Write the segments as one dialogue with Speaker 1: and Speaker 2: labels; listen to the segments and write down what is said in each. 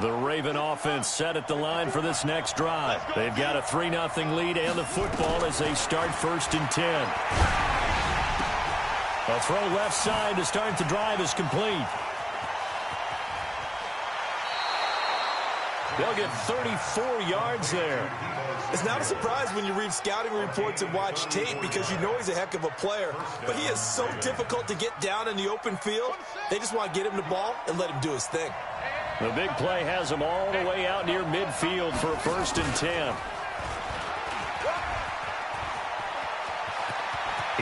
Speaker 1: The Raven offense set at the line for this next drive. They've got a 3-0 lead and the football as they start 1st and 10. A throw left side to start the drive is complete. They'll get 34 yards there.
Speaker 2: It's not a surprise when you read scouting reports and watch tape because you know he's a heck of a player. But he is so difficult to get down in the open field. They just want to get him the ball and let him do his thing.
Speaker 1: The big play has him all the way out near midfield for a 1st and 10.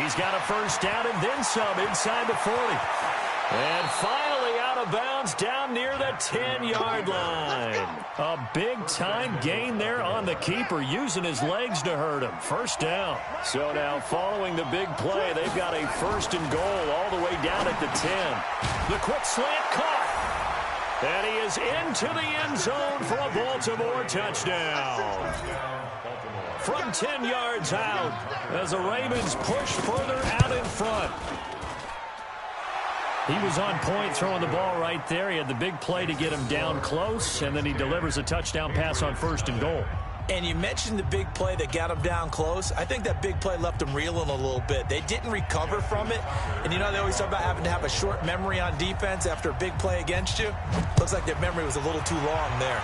Speaker 1: He's got a 1st down and then some inside the 40. And finally out of bounds down near the 10-yard line. A big-time gain there on the keeper, using his legs to hurt him. 1st down. So now following the big play, they've got a 1st and goal all the way down at the 10. The quick slant caught. And he is into the end zone for a Baltimore touchdown. From 10 yards out as the Ravens push further out in front. He was on point throwing the ball right there. He had the big play to get him down close, and then he delivers a touchdown pass on 1st and goal.
Speaker 2: And you mentioned the big play that got him down close. I think that big play left him reeling a little bit. They didn't recover from it. And, you know, they always talk about having to have a short memory on defense after a big play against you. Looks like their memory was a little too long there.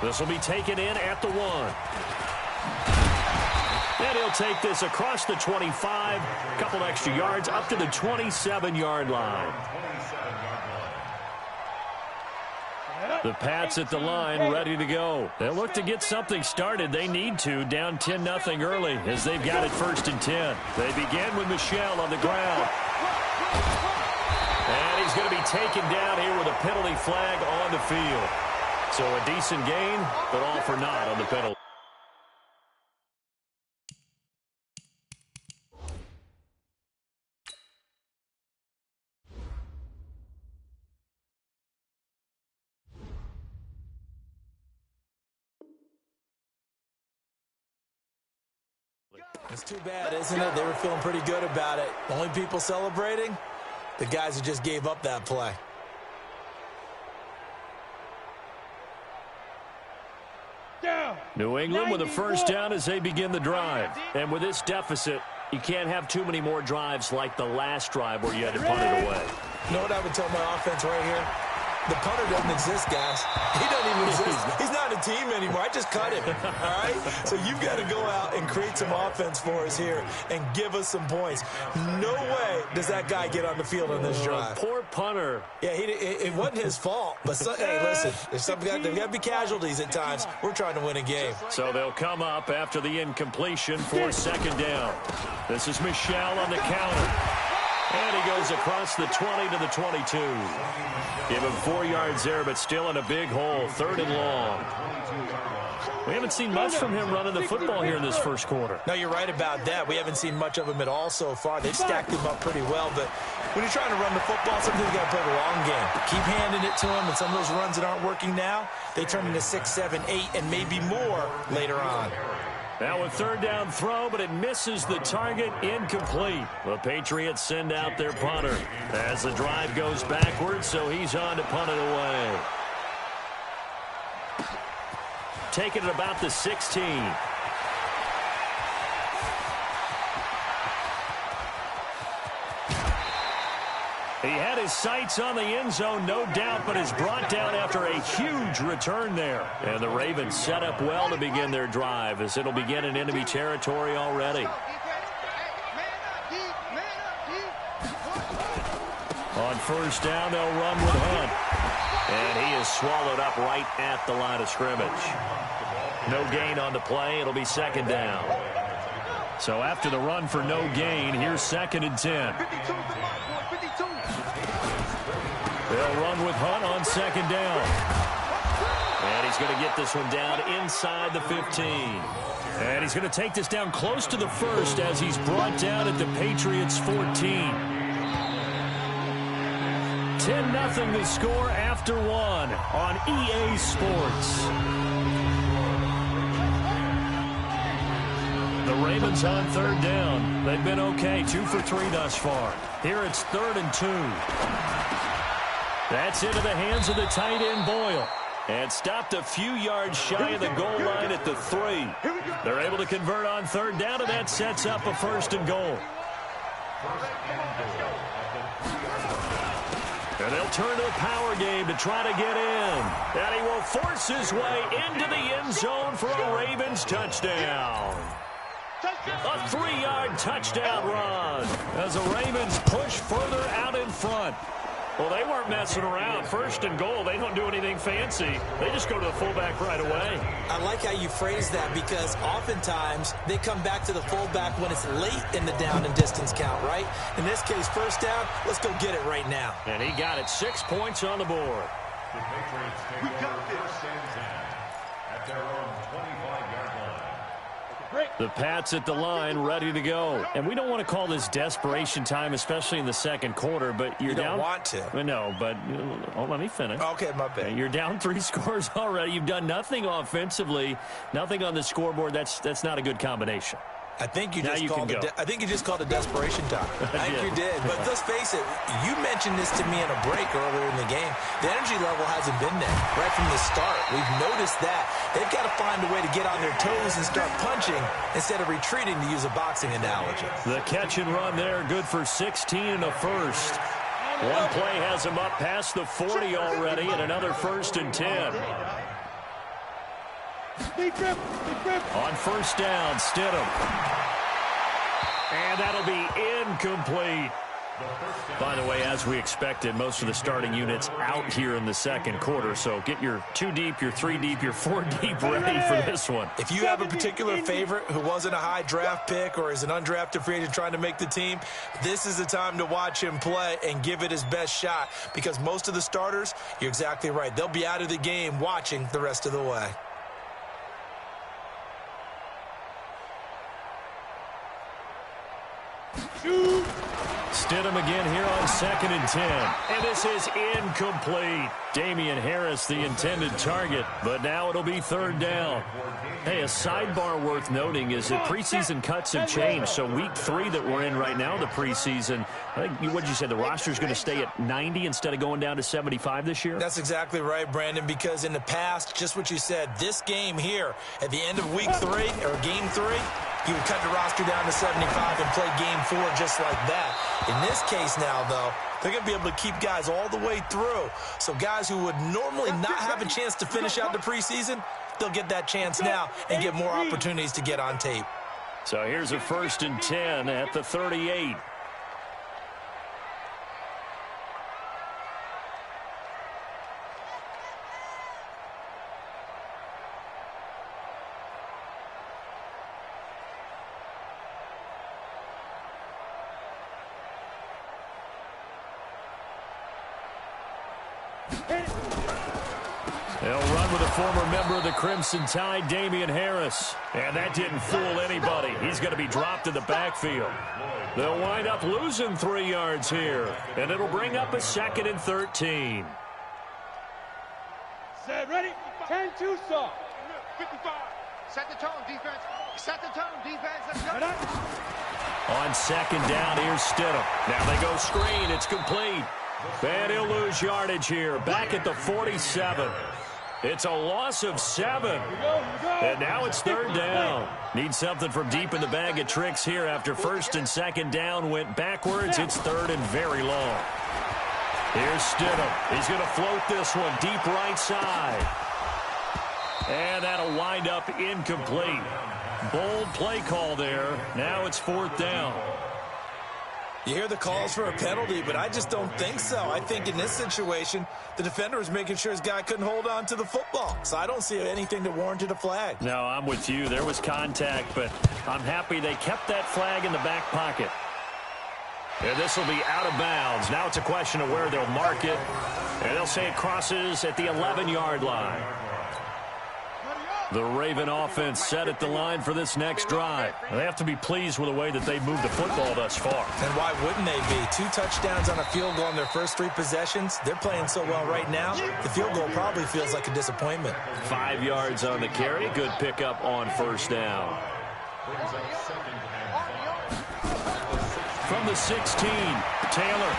Speaker 1: This will be taken in at the 1. And he'll take this across the 25, a couple extra yards up to the 27-yard line. The Pats at the line, ready to go. They'll look to get something started. They need to, down 10-0 early as they've got it 1st and 10. They begin with Michel on the ground. And he's going to be taken down here with a penalty flag on the field. So a decent gain, but all for naught on the penalty.
Speaker 2: It's too bad, isn't it? They were feeling pretty good about it. The only people celebrating, the guys who just gave up that play.
Speaker 1: New England with a 1st down as they begin the drive. And with this deficit, you can't have too many more drives like the last drive where you had to punt it away.
Speaker 2: You know what I would tell my offense right here? The punter doesn't exist, guys. He doesn't even exist. He's not a team anymore. I just cut him, all right? So you've got to go out and create some offense for us here and give us some points. No way does that guy get on the field on this drive.
Speaker 1: Poor punter.
Speaker 2: Yeah, it wasn't his fault. But, hey, listen, there's got to be casualties at times. We're trying to win a game.
Speaker 1: So they'll come up after the incompletion for 2nd down. This is Michel on the counter. And he goes across the 20 to the 22. Give him 4 yards there, but still in a big hole. 3rd and long. We haven't seen much from him running the football here in this 1st quarter.
Speaker 2: No, you're right about that. We haven't seen much of him at all so far. They've stacked him up pretty well, but when you're trying to run the football, sometimes you got to play the long game. Keep handing it to him, and some of those runs that aren't working now, they turn into 6, 7, 8, and maybe more later on.
Speaker 1: Now a 3rd down throw, but it misses the target, incomplete. The Patriots send out their punter as the drive goes backwards, so he's on to punt it away. Taking it about the 16. He had his sights on the end zone, no doubt, but is brought down after a huge return there. And the Ravens set up well to begin their drive as it'll begin in enemy territory already. On 1st down, they'll run with Hunt. And he is swallowed up right at the line of scrimmage. No gain on the play. It'll be 2nd down. So after the run for no gain, here's 2nd and 10. They'll run with Hunt on 2nd down. And he's going to get this one down inside the 15. And he's going to take this down close to the 1st as he's brought down at the Patriots' 14. 10-0 the score after 1 on EA Sports. The Ravens on 3rd down. They've been okay, 2 for 3 thus far. Here it's 3rd and 2. That's into the hands of the tight end, Boyle. And stopped a few yards shy of the goal line at the 3. They're able to convert on third down, and that sets up a 1st and goal. And they'll turn to the power game to try to get in. And he will force his way into the end zone for a Ravens touchdown. A 3-yard touchdown run as the Ravens push further out in front. Well, they weren't messing around. 1st and goal, they don't do anything fancy. They just go to the fullback right away.
Speaker 2: I like how you phrase that because oftentimes they come back to the fullback when it's late in the down and distance count, right? In this case, 1st down, let's go get it right now.
Speaker 1: And he got it. 6 points on the board.
Speaker 3: The Patriots take over 1st and 10 at their own 25-yard line.
Speaker 1: The Pats at the line, ready to go. And we don't want to call this desperation time, especially in the 2nd quarter, but you're down.
Speaker 2: You don't want to.
Speaker 1: No, but let me finish.
Speaker 2: Okay, my bad.
Speaker 1: You're down 3 scores already. You've done nothing offensively, nothing on the scoreboard. That's not a good combination.
Speaker 2: I think you just called it desperation time. I think you did. But let's face it, you mentioned this to me in a break earlier in the game. The energy level hasn't been there right from the start. We've noticed that. They've got to find a way to get on their toes and start punching instead of retreating, to use a boxing analogy.
Speaker 1: The catch and run there, good for 16 and a 1st. One play has him up past the 40 already, and another 1st and 10. On 1st down, Stidham. And that'll be incomplete. By the way, as we expected, most of the starting units out here in the 2nd quarter. So get your 2 deep, your 3 deep, your 4 deep ready for this one.
Speaker 2: If you have a particular favorite who wasn't a high draft pick or is an undrafted free agent trying to make the team, this is the time to watch him play and give it his best shot. Because most of the starters, you're exactly right, they'll be out of the game watching the rest of the way.
Speaker 1: Stidham again here on 2nd and 10. And this is incomplete. Damian Harris, the intended target, but now it'll be 3rd down. Hey, a sidebar worth noting is that preseason cuts have changed. So week 3 that we're in right now, the preseason, I think, what did you say, the roster's going to stay at 90 instead of going down to 75 this year?
Speaker 2: That's exactly right, Brandon, because in the past, just what you said, this game here, at the end of week 3, or game 3, you would cut the roster down to 75 and play game 4 just like that. In this case now, though, they're going to be able to keep guys all the way through. So guys who would normally not have a chance to finish out the preseason, they'll get that chance now and get more opportunities to get on tape.
Speaker 1: So here's a 1st and 10 at the 38. They'll run with a former member of the Crimson Tide, Damian Harris. And that didn't fool anybody. He's going to be dropped in the backfield. They'll wind up losing 3 yards here. And it'll bring up a 2nd and 13.
Speaker 4: Set, ready? 10-2, saw.
Speaker 5: 55. Set the tone, defense. Set the tone, defense. Let's go.
Speaker 1: On 2nd down, here's Stidham. Now they go screen. It's complete. And he'll lose yardage here. Back at the 47. It's a loss of 7. And now it's 3rd down. Need something from deep in the bag of tricks here after 1st and 2nd down went backwards. It's 3rd and very long. Here's Stidham. He's going to float this one deep right side. And that'll wind up incomplete. Bold play call there. Now it's 4th down.
Speaker 2: You hear the calls for a penalty, but I just don't think so. I think in this situation, the defender was making sure his guy couldn't hold on to the football. So I don't see anything that warranted a flag.
Speaker 1: No, I'm with you. There was contact, but I'm happy they kept that flag in the back pocket. And this will be out of bounds. Now it's a question of where they'll mark it. And they'll say it crosses at the 11-yard line. The Raven offense set at the line for this next drive. They have to be pleased with the way that they moved the football thus far.
Speaker 2: And why wouldn't they be? 2 touchdowns on a field goal in their first 3 possessions. They're playing so well right now, the field goal probably feels like a disappointment.
Speaker 1: 5 yards on the carry. Good pickup on 1st down. From the 16, Taylor.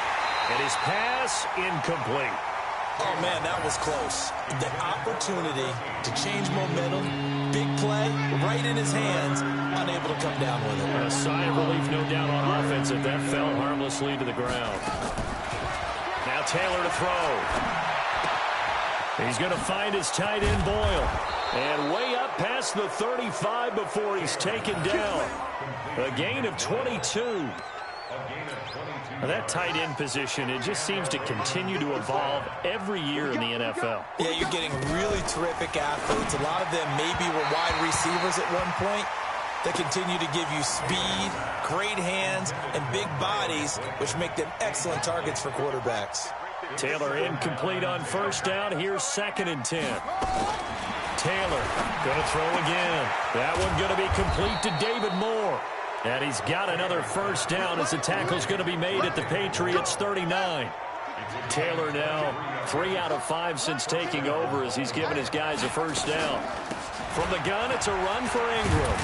Speaker 1: And his pass incomplete.
Speaker 2: Oh, man, that was close. The opportunity to change momentum, big play, right in his hands, unable to come down with it.
Speaker 1: A sigh of relief, no doubt, on offense if that fell harmlessly to the ground. Now Taylor to throw. He's going to find his tight end, Boyle. And way up past the 35 before he's taken down. A gain of 22. That tight end position, it just seems to continue to evolve every year in the NFL.
Speaker 2: Yeah, you're getting really terrific athletes. A lot of them maybe were wide receivers at one point. They continue to give you speed, great hands, and big bodies, which make them excellent targets for quarterbacks.
Speaker 1: Taylor incomplete on first down. Here's 2nd and 10. Taylor going to throw again. That one going to be complete to David Moore. And he's got another first down as the tackle's going to be made at the Patriots' 39. Taylor now 3 out of 5 since taking over as he's given his guys a first down. From the gun, it's a run for Ingram.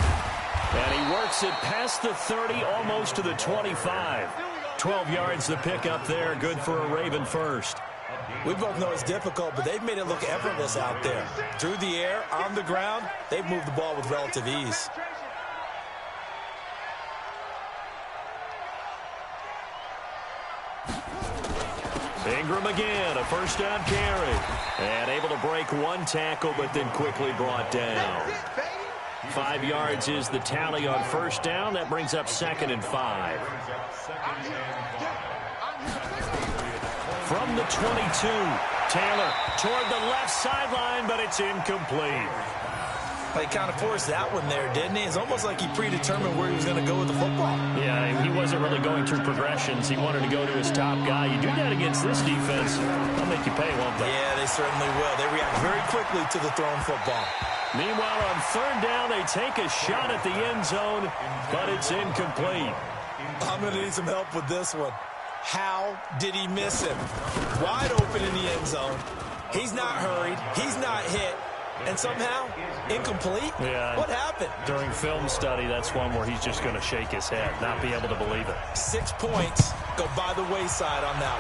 Speaker 1: And he works it past the 30, almost to the 25. 12 yards the pickup there, good for a Raven first.
Speaker 2: We both know it's difficult, but they've made it look effortless out there. Through the air, on the ground, they've moved the ball with relative ease.
Speaker 1: Ingram again, a first down carry. And able to break one tackle, but then quickly brought down. 5 yards is the tally on first down. That brings up 2nd and 5. From the 22, Taylor toward the left sideline, but it's incomplete.
Speaker 2: He kind of forced that one there, didn't he? It's almost like he predetermined where he was going to go with the football.
Speaker 1: Yeah, he wasn't really going through progressions. He wanted to go to his top guy. You do that against this defense, they'll make you pay, won't they?
Speaker 2: Yeah, they certainly will. They react very quickly to the thrown football.
Speaker 1: Meanwhile, on third down, they take a shot at the end zone, but it's incomplete.
Speaker 2: I'm going to need some help with this one. How did he miss him? Wide open in the end zone. He's not hurried. He's not hit. And somehow, incomplete?
Speaker 1: Yeah.
Speaker 2: What happened?
Speaker 1: During film study, that's one where he's just going to shake his head, not be able to believe it.
Speaker 2: 6 points go by the wayside on that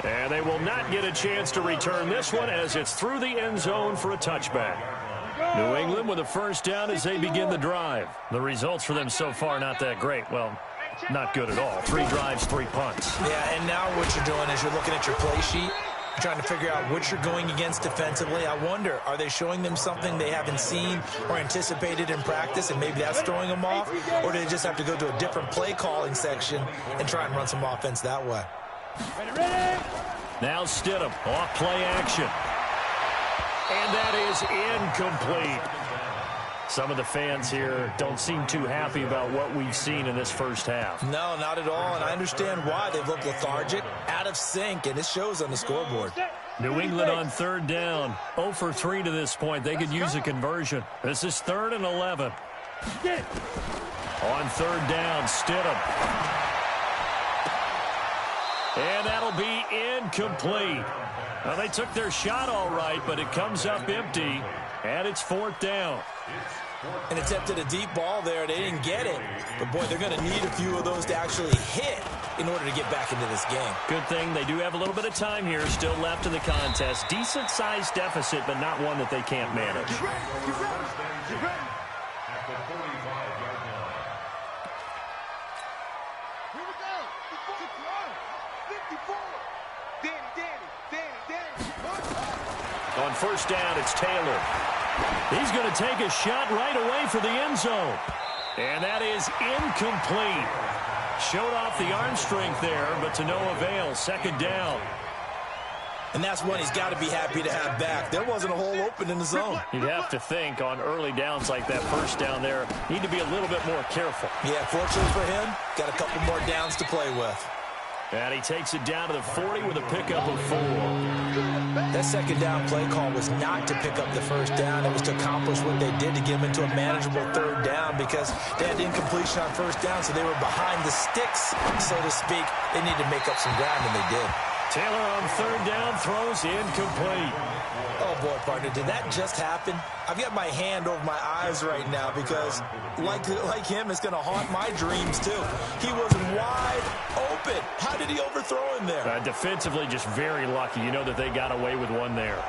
Speaker 2: one.
Speaker 1: And they will not get a chance to return this one as it's through the end zone for a touchback. New England with a first down as they begin the drive. The results for them so far not that great. Well, not good at all. 3 drives, 3 punts.
Speaker 2: Yeah, and now what you're doing is you're looking at your play sheet, trying to figure out what you're going against defensively. I wonder, are they showing them something they haven't seen or anticipated in practice, and maybe that's throwing them off? Or do they just have to go to a different play calling section and try and run some offense that way?
Speaker 1: Now Stidham, off play action. And that is incomplete. Some of the fans here don't seem too happy about what we've seen in this first half.
Speaker 2: No, not at all, and I understand why. They've looked lethargic, out of sync, and it shows on the scoreboard.
Speaker 1: New England on third down. 0 for 3 to this point. They could use a conversion. This is 3rd and 11. On third down, Stidham. And that'll be incomplete. Well, they took their shot all right, but it comes up empty, and it's 4th down.
Speaker 2: And attempted a deep ball there. They didn't get it. But, boy, they're going to need a few of those to actually hit in order to get back into this game.
Speaker 1: Good thing they do have a little bit of time here still left in the contest. Decent-sized deficit, but not one that they can't manage.
Speaker 3: At the 45-yard line.
Speaker 5: Here we go. 54. Danny.
Speaker 1: On first down, it's Taylor. He's going to take a shot right away for the end zone. And that is incomplete. Showed off the arm strength there, but to no avail. 2nd down.
Speaker 2: And that's one he's got to be happy to have back. There wasn't a hole open in the zone.
Speaker 1: You'd have to think on early downs like that first down there, need to be a little bit more careful.
Speaker 2: Yeah, fortunately for him, got a couple more downs to play with.
Speaker 1: And he takes it down to the 40 with a pickup of 4.
Speaker 2: That 2nd down play call was not to pick up the first down. It was to accomplish what they did to get them into a manageable 3rd down because they had incompletion on first down, so they were behind the sticks, so to speak. They needed to make up some ground, and they did.
Speaker 1: Taylor on third down throws incomplete.
Speaker 2: Oh, boy, partner, did that just happen? I've got my hand over my eyes right now because, like him, it's going to haunt my dreams, too. He was wide open. How did he overthrow him there?
Speaker 1: Defensively, just very lucky. You know that they got away with one there.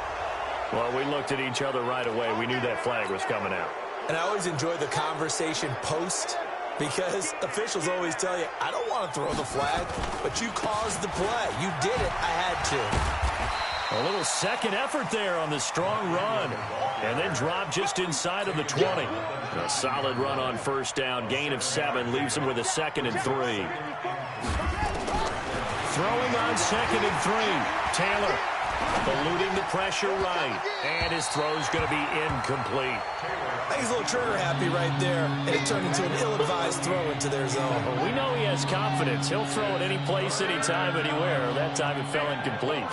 Speaker 1: Well, we looked at each other right away. We knew that flag was coming out.
Speaker 2: And I always enjoy the conversation post because officials always tell you, I don't want to throw the flag, but you caused the play. You did it. I had to.
Speaker 1: A little second effort there on the strong run. And then drop just inside of the 20. A solid run on first down. Gain of 7 leaves him with a 2nd and 3. Throwing on 2nd and 3. Taylor eluding the pressure right. And his throw's going to be incomplete.
Speaker 2: I think he's a little trigger happy right there, and it turned into an ill-advised throw into their zone.
Speaker 1: Well, we know he has confidence. He'll throw it any place, anytime, anywhere. That time it fell incomplete.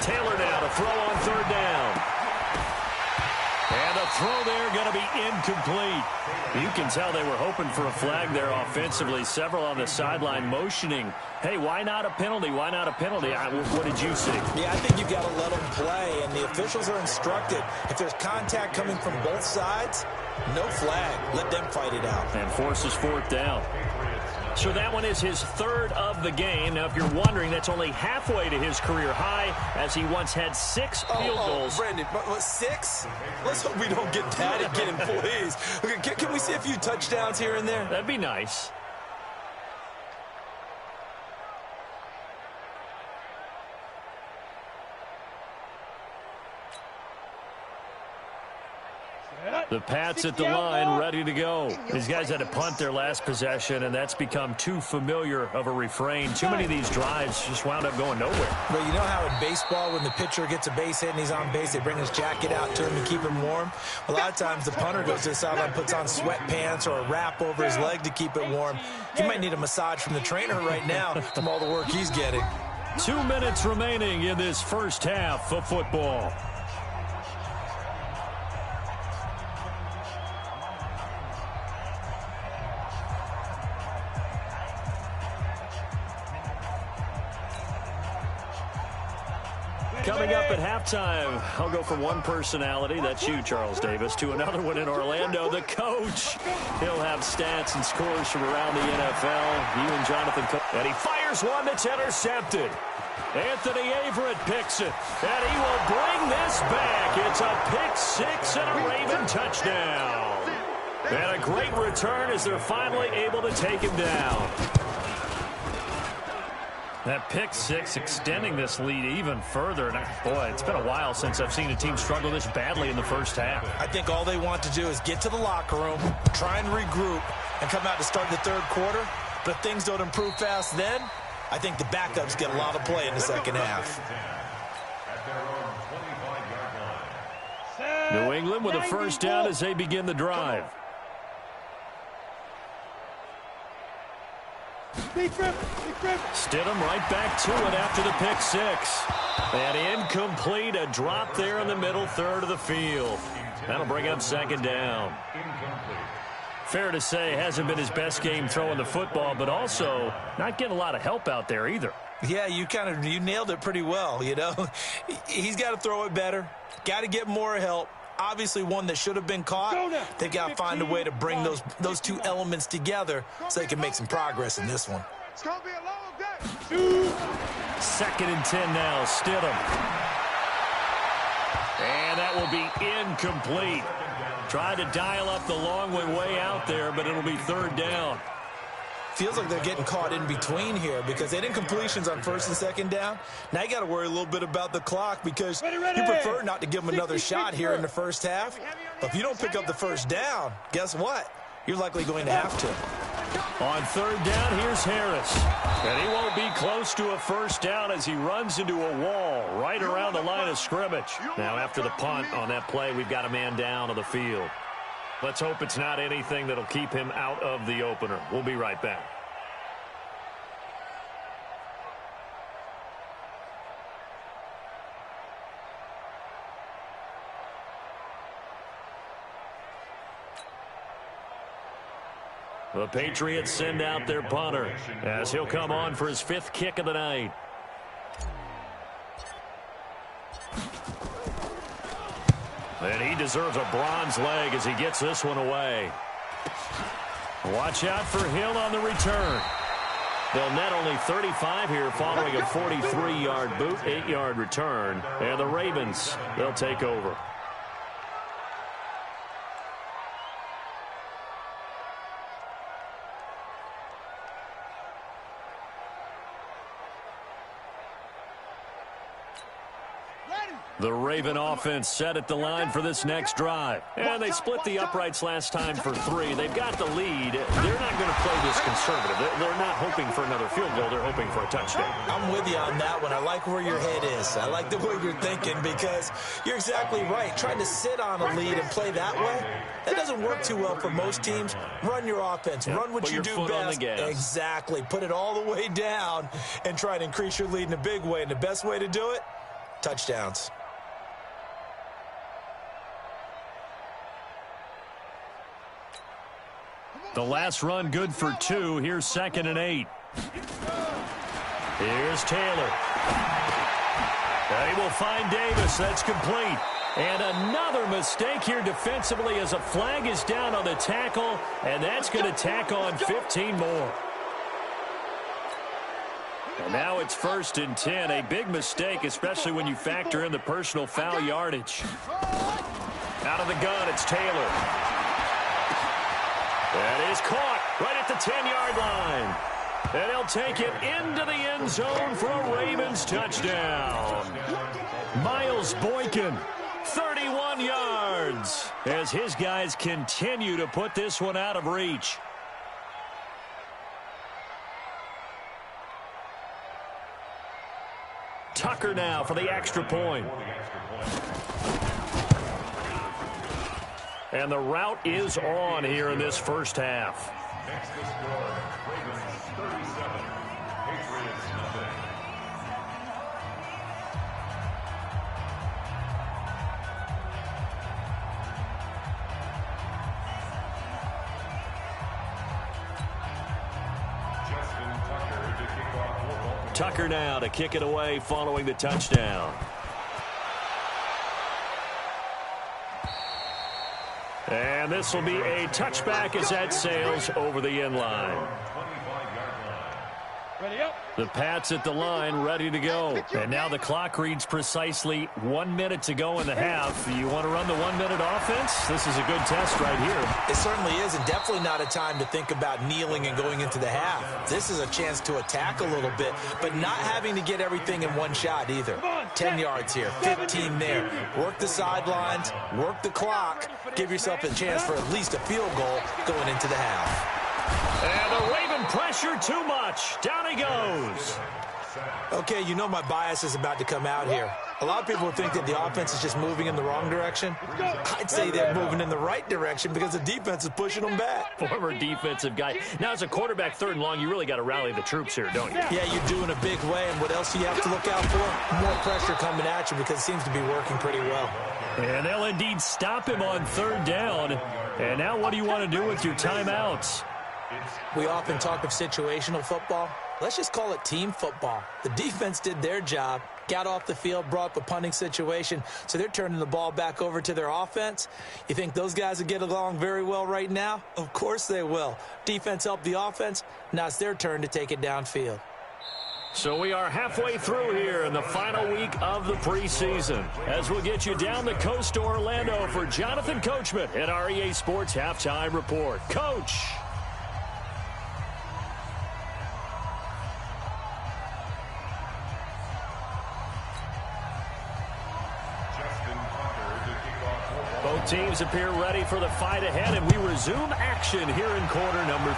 Speaker 1: Taylor now to throw on third down. And the throw there going to be incomplete. You can tell they were hoping for a flag there offensively. Several on the sideline motioning. Hey, why not a penalty? Why not a penalty? What did you see?
Speaker 2: Yeah, I think you've got to let them play, and the officials are instructed. If there's contact coming from both sides, no flag. Let them fight it out.
Speaker 1: And forces fourth down. So that one is his 3rd of the game. Now, if you're wondering, that's only halfway to his career high, as he once had 6 field goals.
Speaker 2: Brandon, 6? Let's hope we don't get that again, please. Okay, can we see a few touchdowns here and there?
Speaker 1: That'd be nice. The Pats at the line, ready to go. These guys had to punt their last possession, and that's become too familiar of a refrain. Too many of these drives just wound up going nowhere.
Speaker 2: Well, you know how in baseball, when the pitcher gets a base hit and he's on base, they bring his jacket out to him to keep him warm? A lot of times the punter goes to the sideline, puts on sweatpants or a wrap over his leg to keep it warm. He might need a massage from the trainer right now from all the work he's getting.
Speaker 1: 2 minutes remaining in this first half of football. Coming up at halftime, I'll go from one personality, that's you, Charles Davis, to another one in Orlando, the coach. He'll have stats and scores from around the NFL. You and Jonathan Cook. And he fires one that's intercepted. Anthony Averett picks it, and he will bring this back. It's a pick 6 and a Raven touchdown. And a great return as they're finally able to take him down. That pick 6 extending this lead even further. And boy, it's been a while since I've seen a team struggle this badly in the first half.
Speaker 2: I think all they want to do is get to the locker room, try and regroup, and come out to start the third quarter. But if things don't improve fast then, I think the backups get a lot of play in the second half.
Speaker 1: New England with a first down as they begin the drive. Stidham right back to it after the pick 6. And incomplete, a drop there in the middle third of the field. That'll bring up second down. Fair to say, hasn't been his best game throwing the football, but also not getting a lot of help out there either.
Speaker 2: Yeah, you nailed it pretty well, you know. He's got to throw it better, got to get more help. Obviously one that should have been caught. They got to find a way to bring those two elements together so they can make some progress in this one.
Speaker 5: It's going to be a long day.
Speaker 1: 2nd and 10 now, Stidham. And that will be incomplete. Tried to dial up the long way out there, but it'll be third down.
Speaker 2: Feels like they're getting caught in between here because they did incompletions on first and second down. Now you got to worry a little bit about the clock because you prefer not to give them another shot here in the first half. But if you don't pick up the first down, guess what? You're likely going to have to.
Speaker 1: On third down, here's Harris. And he won't be close to a first down as he runs into a wall right around the line of scrimmage. Now after the punt on that play, we've got a man down on the field. Let's hope it's not anything that'll keep him out of the opener. We'll be right back. The Patriots send out their punter as he'll come on for his 5th kick of the night. And he deserves a bronze leg as he gets this one away. Watch out for Hill on the return. They'll net only 35 here following a 43-yard boot, 8-yard return. And the Ravens, they'll take over. The Raven offense set at the line for this next drive. And they split the uprights last time for 3. They've got the lead. They're not going to play this conservative. They're not hoping for another field goal. They're hoping for a touchdown.
Speaker 2: I'm with you on that one. I like where your head is. I like the way you're thinking because you're exactly right. Trying to sit on a lead and play that way, that doesn't work too well for most teams. Run your offense. Run what you do best. Exactly. Put it all the way down and try to increase your lead in a big way. And the best way to do it, touchdowns.
Speaker 1: The last run good for 2. Here's 2nd and 8. Here's Taylor. They will find Davis. That's complete. And another mistake here defensively as a flag is down on the tackle, and that's going to tack on 15 more. And now it's 1st and 10. A big mistake, especially when you factor in the personal foul yardage. Out of the gun, it's Taylor. That is caught right at the 10-yard line. And he'll take it into the end zone for a Ravens touchdown. Miles Boykin, 31 yards, as his guys continue to put this one out of reach. Tucker now for the extra point. And the route is on here in this first half.
Speaker 3: Next to score, Ravens 37, Patriots nothing. Justin Tucker to kick off football.
Speaker 1: Tucker now to kick it away following the touchdown. And this will be a touchback as that sails over the end line. The Pats at the line, ready to go. And now the clock reads precisely 1 minute to go in the half. You want to run the 1 minute offense? This is a good test right here.
Speaker 2: It certainly is, and definitely not a time to think about kneeling and going into the half. This is a chance to attack a little bit, but not having to get everything in one shot either. 10 yards here, 15 there. Work the sidelines, work the clock, give yourself a chance for at least a field goal going into the half.
Speaker 1: And the Raven pressure too much. Down he goes.
Speaker 2: Okay, you know my bias is about to come out here. A lot of people would think that the offense is just moving in the wrong direction. I'd say they're moving in the right direction because the defense is pushing them back.
Speaker 1: Former defensive guy. Now, as a quarterback, 3rd and long, you really got to rally the troops here, don't you?
Speaker 2: Yeah, you do in a big way. And what else do you have to look out for? More pressure coming at you because it seems to be working pretty well.
Speaker 1: And they'll indeed stop him on 3rd down. And now what do you want to do with your timeouts?
Speaker 2: We often talk of situational football. Let's just call it team football. The defense did their job, got off the field, brought up a punting situation, so they're turning the ball back over to their offense. You think those guys will get along very well right now? Of course they will. Defense helped the offense. Now it's their turn to take it downfield.
Speaker 1: So we are halfway through here in the final week of the preseason, as we'll get you down the coast to Orlando for Jonathan Coachman at our EA Sports Halftime Report. Coach. Both teams appear ready for the fight ahead, and we resume action here in quarter number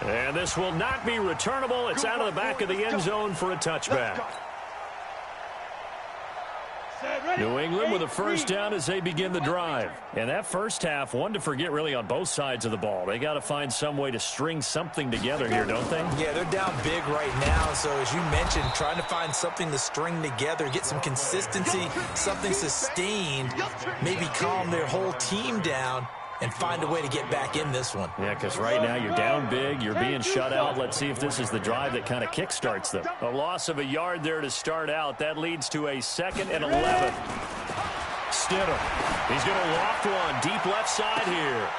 Speaker 1: 3. And this will not be returnable. It's out of the back of the end zone for a touchback. New England with a first down as they begin the drive. And that first half, one to forget really on both sides of the ball. They got to find some way to string something together here, don't they?
Speaker 2: Yeah, they're down big right now. So as you mentioned, trying to find something to string together, get some consistency, something sustained, maybe calm their whole team down and find a way to get back in this one.
Speaker 1: Yeah, because right now you're down big, you're being shut out. Let's see if this is the drive that kind of kickstarts them. A loss of a yard there to start out. That leads to a 2nd and 11. Stidham. He's going to loft one deep left side here.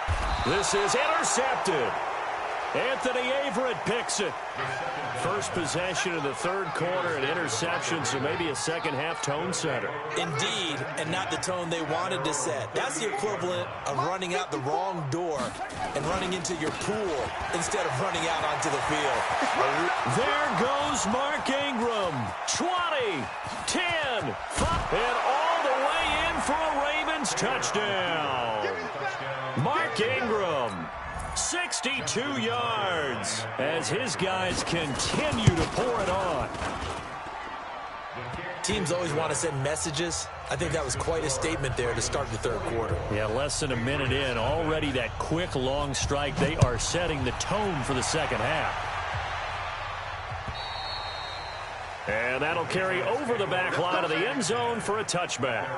Speaker 1: This is intercepted. Anthony Averett picks it. First possession of the third quarter, an interception, so maybe a second-half tone setter.
Speaker 2: Indeed, and not the tone they wanted to set. That's the equivalent of running out the wrong door and running into your pool instead of running out onto the field.
Speaker 1: There goes Mark Ingram. 20, 10, 5, and all the way in for a Ravens touchdown. Mark Ingram. 62 yards as his guys continue to pour it on.
Speaker 2: Teams always want to send messages. I think that was quite a statement there to start the third quarter.
Speaker 1: Yeah, less than a minute in. Already that quick, long strike. They are setting the tone for the second half. And that'll carry over the back line of the end zone for a touchback.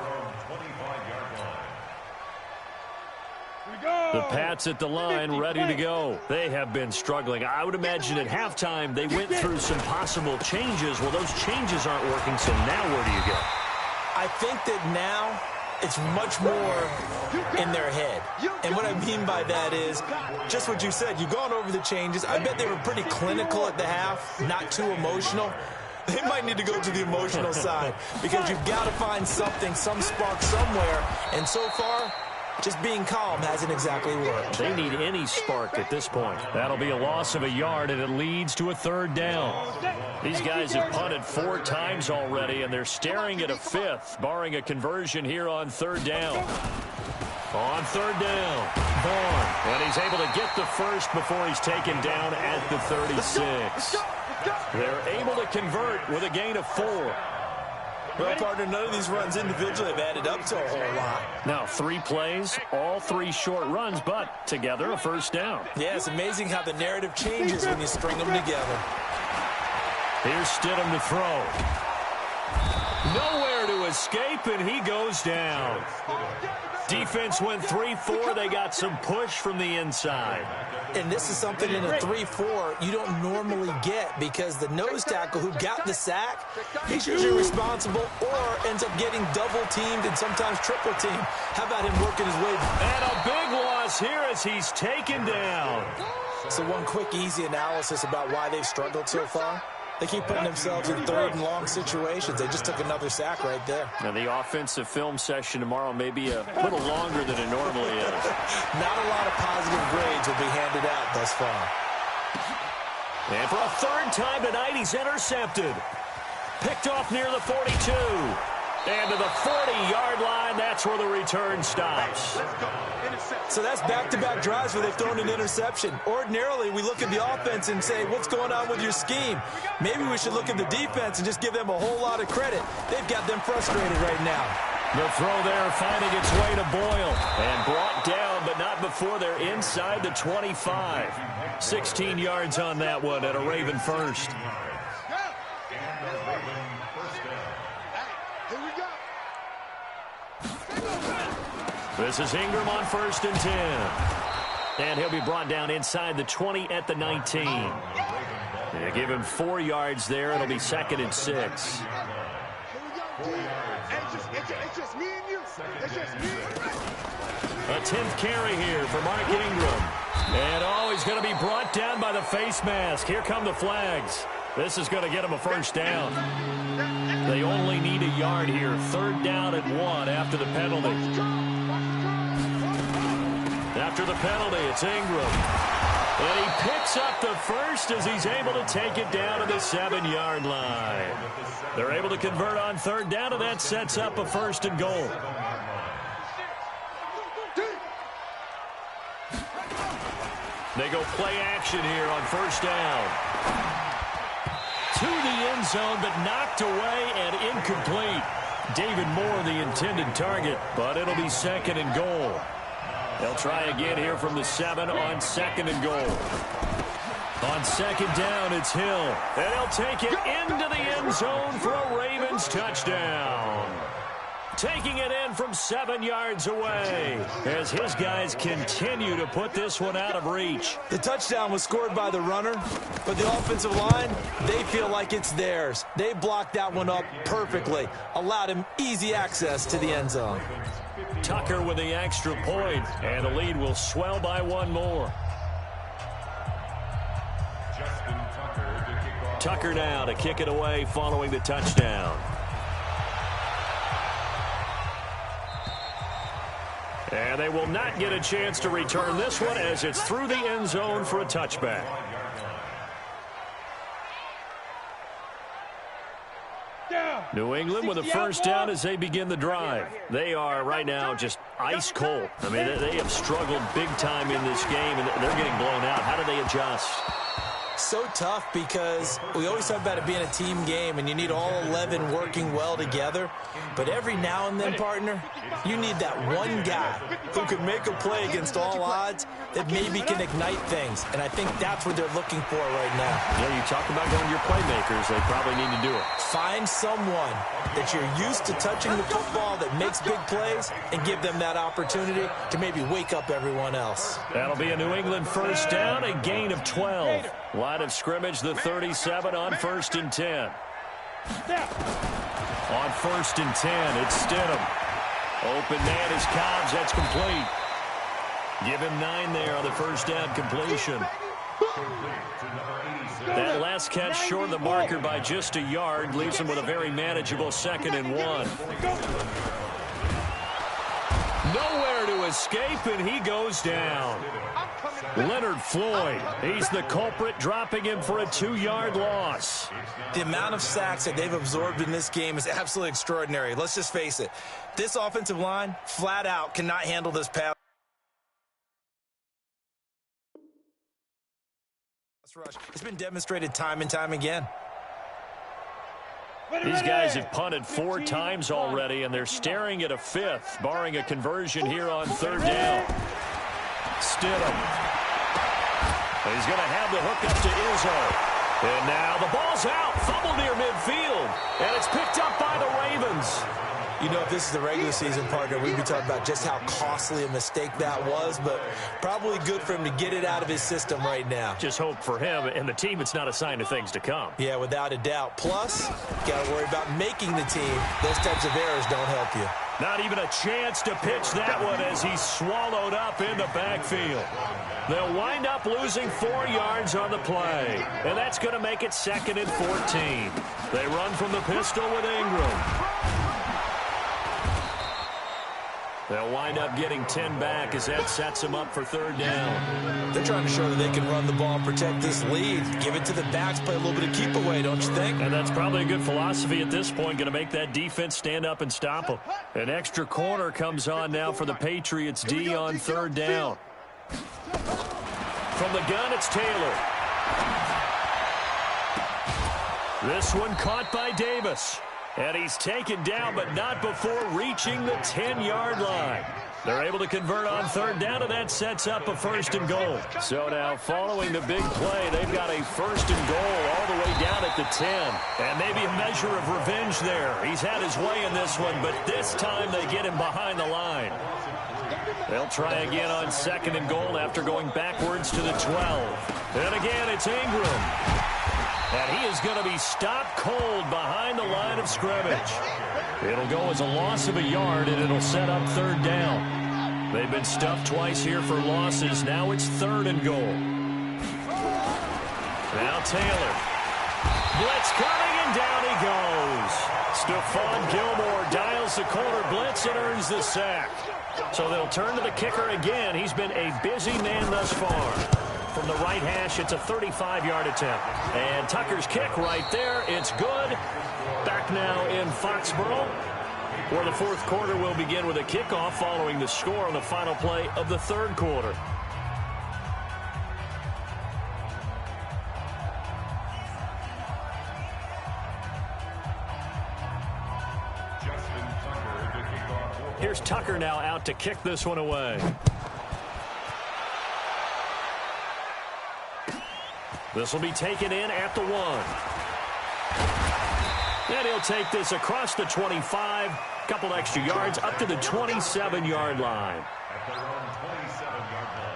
Speaker 1: The Pats at the line, ready to go. They have been struggling. I would imagine at halftime they went through some possible changes. Well, those changes aren't working, so now where do you go?
Speaker 2: I think that now it's much more in their head. And what I mean by that is just what you said. You've gone over the changes. I bet they were pretty clinical at the half, not too emotional. They might need to go to the emotional side because you've got to find something, some spark somewhere. And so far, just being calm hasn't exactly worked.
Speaker 1: They need any spark at this point. That'll be a loss of a yard, and it leads to a third down. These guys have punted 4 times already, and they're staring at a 5th, barring a conversion here on third down. On third down, Vaughn. And he's able to get the first before he's taken down at the 36. They're able to convert with a gain of 4.
Speaker 2: Well, partner, none of these runs individually have added up to a whole lot.
Speaker 1: Now, 3 plays, all 3 short runs, but together a first down.
Speaker 2: Yeah, it's amazing how the narrative changes when you string them together.
Speaker 1: Here's Stidham to throw. Nowhere to escape, and he goes down. Defense went 3-4. They got some push from the inside.
Speaker 2: And this is something in a 3-4 you don't normally get because the nose tackle who got the sack, he's usually responsible or ends up getting double-teamed and sometimes triple-teamed. How about him working his way?
Speaker 1: And a big loss here as he's taken down.
Speaker 2: So one quick, easy analysis about why they've struggled so far. They keep putting themselves in third and long situations. They just took another sack right there.
Speaker 1: Now, the offensive film session tomorrow may be a little longer than it normally is.
Speaker 2: Not a lot of positive grades will be handed out thus far.
Speaker 1: And for a third time tonight, he's intercepted. Picked off near the 42. And to the 40-yard line, that's where the return stops.
Speaker 2: So that's back-to-back drives where they've thrown an interception. Ordinarily, we look at the offense and say, what's going on with your scheme? Maybe we should look at the defense and just give them a whole lot of credit. They've got them frustrated right now.
Speaker 1: The throw there finding its way to Boyle. And brought down, but not before they're inside the 25. 16 yards on that one at a Raven first. This is Ingram on 1st and 10. And he'll be brought down inside the 20 at the 19. They give him 4 yards there. It'll be 2nd and 6.
Speaker 5: It's just me and you. It's just me and you.
Speaker 1: A 10th carry here for Mark Ingram. And he's going to be brought down by the face mask. Here come the flags. This is going to get him a first down. They only need a yard here. 3rd down and 1 after the penalty. After the penalty, it's Ingram. And he picks up the first as he's able to take it down to the 7-yard line. They're able to convert on 3rd down, and that sets up a 1st and goal. They go play action here on 1st down. To the end zone, but knocked away and incomplete. David Moore, the intended target, but it'll be 2nd and goal. They'll try again here from the 7 on 2nd and goal. On 2nd down, it's Hill. And he'll take it into the end zone for a Ravens touchdown. taking it in from 7 yards away as his guys continue to put this one out of reach.
Speaker 2: The touchdown was scored by the runner, but the offensive line, they feel like it's theirs. They blocked that one up perfectly, allowed him easy access to the end zone.
Speaker 1: Tucker with the extra point, and the lead will swell by one more. Tucker now to kick it away following the touchdown. And they will not get a chance to return this one as it's through the end zone for a touchback. New England with a first down as they begin the drive. They are right now just ice cold. I mean, they have struggled big time in this game, and they're getting blown out. How do they adjust?
Speaker 2: So tough because we always talk about it being a team game and you need all 11 working well together. But every now and then, partner, you need that one guy who can make a play against all odds that maybe can ignite things. And I think that's what they're looking for right now.
Speaker 1: Yeah, you talk about going to your playmakers. They probably need to do it.
Speaker 2: Find someone that you're used to touching the football that makes big plays and give them that opportunity to maybe wake up everyone else.
Speaker 1: That'll be a New England first down, a gain of 12. Line of scrimmage, the 37 on 1st and 10. On 1st and 10, it's Stidham. Open man is Cobbs. That's complete. Give him 9 there on the first down completion. That last catch short of the marker by just a yard leaves him with a very manageable 2nd and 1. Nowhere to escape, and he goes down. Leonard Floyd, he's the culprit, dropping him for a 2-yard loss.
Speaker 2: The amount of sacks that they've absorbed in this game is absolutely extraordinary. Let's just face it. This offensive line, flat out, cannot handle this pass rush. It's been demonstrated time and time again.
Speaker 1: These guys have punted 4 times already, and they're staring at a 5th, barring a conversion here on 3rd down. Stidham. He's going to have the hook up to Izzo. And now the ball's out. Fumble near midfield. And it's picked up by the Ravens.
Speaker 2: You know, if this is the regular season, partner, we'd be talking about just how costly a mistake that was, but probably good for him to get it out of his system right now.
Speaker 1: Just hope for him and the team it's not a sign of things to come.
Speaker 2: Yeah, without a doubt. Plus, got to worry about making the team. Those types of errors don't help you.
Speaker 1: Not even a chance to pitch that one as he's swallowed up in the backfield. They'll wind up losing 4 yards on the play, and that's going to make it 2nd and 14. They run from the pistol with Ingram. They'll wind up getting 10 back as that sets them up for 3rd down.
Speaker 2: They're trying to show that they can run the ball and protect this lead. Give it to the backs, play a little bit of keep away, don't you think?
Speaker 1: And that's probably a good philosophy at this point, going to make that defense stand up and stop them. An extra corner comes on now for the Patriots D on 3rd down. From the gun, it's Taylor. This one caught by Davis. And he's taken down, but not before reaching the 10-yard line. They're able to convert on 3rd down, and that sets up a 1st and goal. So now, following the big play, they've got a 1st and goal all the way down at the 10. And maybe a measure of revenge there. He's had his way in this one, but this time they get him behind the line. They'll try again on 2nd and goal after going backwards to the 12. And again, it's Ingram. And he is going to be stopped cold behind the line of scrimmage. It'll go as a loss of a yard, and it'll set up 3rd down. They've been stuffed twice here for losses. Now it's 3rd and goal. Now Taylor. Blitz coming, and down he goes. Stephon Gilmore dials the corner blitz and earns the sack. So they'll turn to the kicker again. He's been a busy man thus far. From the right hash, it's a 35-yard attempt. And Tucker's kick right there. It's good. Back now in Foxborough, where the 4th quarter will begin with a kickoff following the score on the final play of the 3rd quarter. Here's Tucker now out to kick this one away. This will be taken in at the 1. And he'll take this across the 25, a couple extra yards, up to the 27-yard line.
Speaker 3: At their own 27-yard line.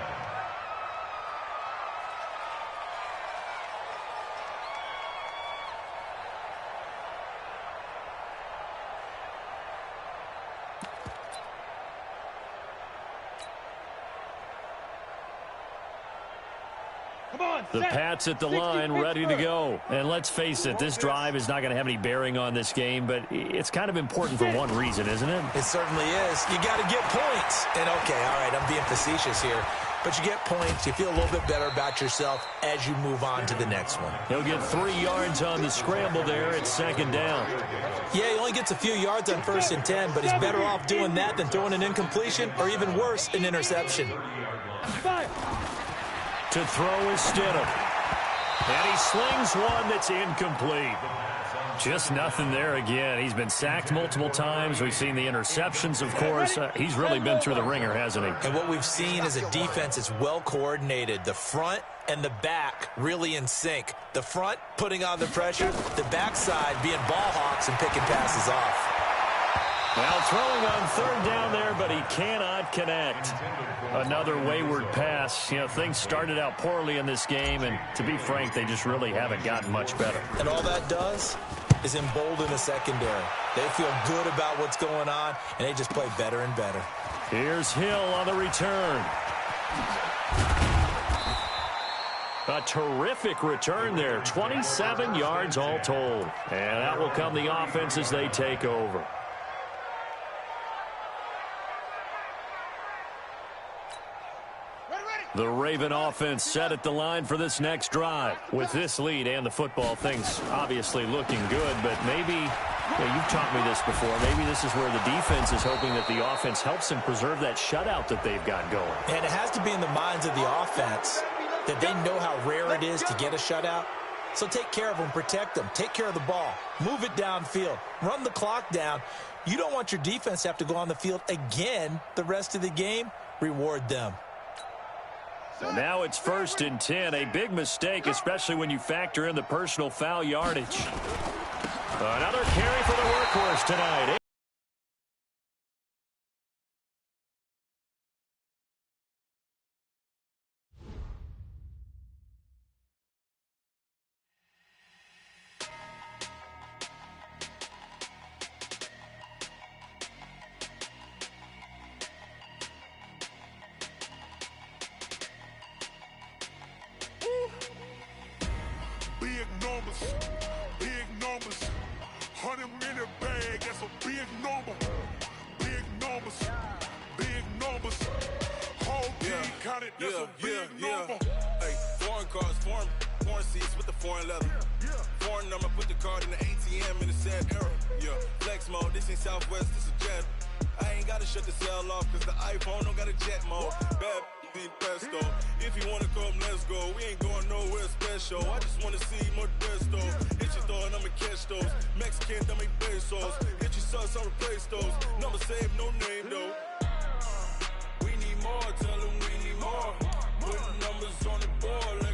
Speaker 1: The Pats at the line, ready to go. And let's face it, this drive is not going to have any bearing on this game, but it's kind of important for one reason, isn't it?
Speaker 2: It certainly is. You got to get points. And, okay, all right, I'm being facetious here. But you get points. You feel a little bit better about yourself as you move on to the next one.
Speaker 1: He'll get 3 yards on the scramble there at second down.
Speaker 2: Yeah, he only gets a few yards on 1st and 10, but he's better off doing that than throwing an incompletion or even worse, an interception.
Speaker 1: To throw is Stidham. And he slings one that's incomplete. Just nothing there again. He's been sacked multiple times. We've seen the interceptions, of course. He's really been through the ringer, hasn't he?
Speaker 2: And what we've seen is a defense that's well coordinated. The front and the back really in sync. The front putting on the pressure, the backside being ball hawks and picking passes off.
Speaker 1: Well, throwing on 3rd down there, but he cannot connect. Another wayward pass. You know, things started out poorly in this game, and to be frank, they just really haven't gotten much better.
Speaker 2: And all that does is embolden the secondary. They feel good about what's going on, and they just play better and better.
Speaker 1: Here's Hill on the return. A terrific return there. 27 yards all told. And that will come the offense as they take over. The Raven offense set at the line for this next drive. With this lead and the football, things obviously looking good, but maybe, you've taught me this before, maybe this is where the defense is hoping that the offense helps them preserve that shutout that they've got going.
Speaker 2: And it has to be in the minds of the offense that they know how rare it is to get a shutout. So take care of them, protect them, take care of the ball, move it downfield, run the clock down. You don't want your defense to have to go on the field again the rest of the game. Reward them.
Speaker 1: So now it's 1st and 10, a big mistake, especially when you factor in the personal foul yardage. Another carry for the workhorse tonight.
Speaker 6: Big numbers, 100 minute bag, that's a big number. Big numbers, whole team counted, that's a big number.
Speaker 7: Hey, foreign cars, foreign seats with the foreign leather. Foreign number, put the card in the ATM in the sad era. Yeah, flex mode, this ain't Southwest, this a jet. I ain't gotta shut the cell off, cause the iPhone don't got a jet mode. Bad pesto. If you wanna come, let's go. We ain't going nowhere special. I just wanna see more desto. Hit your throw and I'ma catch those. Mexican, I make pesos. Hit your sus, I'll replace those. Number save, no name though. We need more, tell them we need more. Put numbers on the board.